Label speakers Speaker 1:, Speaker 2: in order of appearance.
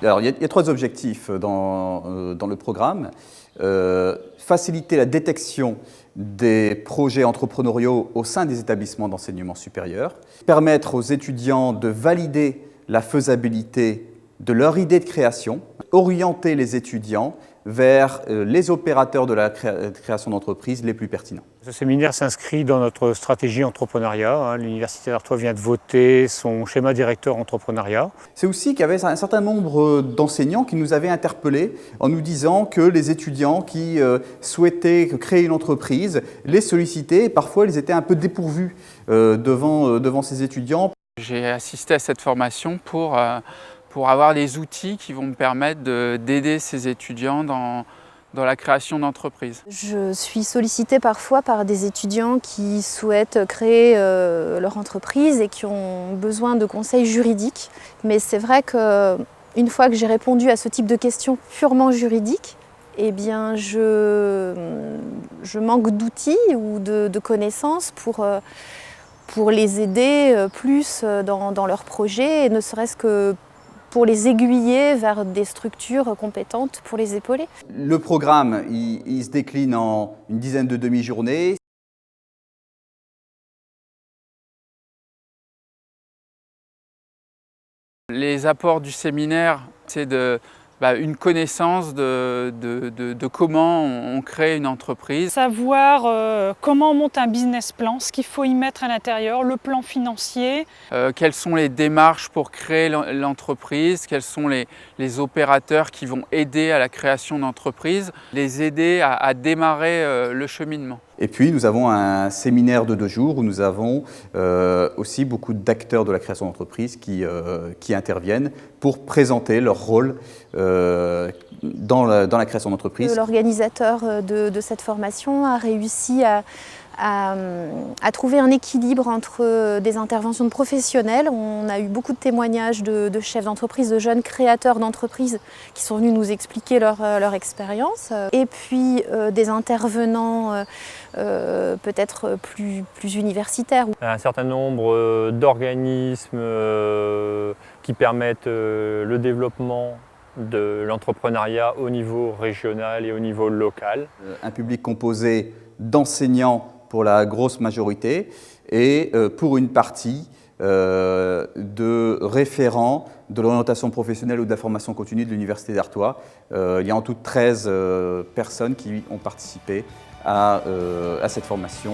Speaker 1: Alors, il y a 3 objectifs dans le programme. Faciliter la détection des projets entrepreneuriaux au sein des établissements d'enseignement supérieur, permettre aux étudiants de valider la faisabilité de leur idée de création, orienter les étudiants vers les opérateurs de la création d'entreprises les plus pertinents.
Speaker 2: Ce séminaire s'inscrit dans notre stratégie entrepreneuriat. L'Université d'Artois vient de voter son schéma directeur entrepreneuriat.
Speaker 1: C'est aussi qu'il y avait un certain nombre d'enseignants qui nous avaient interpellés en nous disant que les étudiants qui souhaitaient créer une entreprise les sollicitaient et parfois ils étaient un peu dépourvus devant ces étudiants.
Speaker 3: J'ai assisté à cette formation pour avoir les outils qui vont me permettre d'aider ces étudiants dans la création d'entreprises.
Speaker 4: Je suis sollicitée parfois par des étudiants qui souhaitent créer leur entreprise et qui ont besoin de conseils juridiques. Mais c'est vrai qu'une fois que j'ai répondu à ce type de questions purement juridiques, eh bien je manque d'outils ou de connaissances pour les aider plus dans leurs projets, et ne serait-ce que pour les aiguiller vers des structures compétentes pour les épauler.
Speaker 1: Le programme, il se décline en une dizaine de demi-journées.
Speaker 3: Les apports du séminaire, c'est une connaissance de comment on crée une entreprise.
Speaker 5: Savoir comment on monte un business plan, ce qu'il faut y mettre à l'intérieur, le plan financier.
Speaker 3: Quelles sont les démarches pour créer l'entreprise, quels sont les opérateurs qui vont aider à la création d'entreprise, les aider à démarrer le cheminement.
Speaker 1: Et puis nous avons un séminaire de 2 jours où nous avons aussi beaucoup d'acteurs de la création d'entreprise qui interviennent pour présenter leur rôle dans la création d'entreprise.
Speaker 4: L'organisateur de cette formation a réussi à trouver un équilibre entre des interventions de professionnels. On a eu beaucoup de témoignages de chefs d'entreprise, de jeunes créateurs d'entreprises qui sont venus nous expliquer leur expérience. Et puis des intervenants peut-être plus universitaires.
Speaker 6: Un certain nombre d'organismes qui permettent le développement de l'entrepreneuriat au niveau régional et au niveau local.
Speaker 1: Un public composé d'enseignants pour la grosse majorité et pour une partie de référents de l'orientation professionnelle ou de la formation continue de l'Université d'Artois. Il y a en tout 13 personnes qui ont participé à cette formation.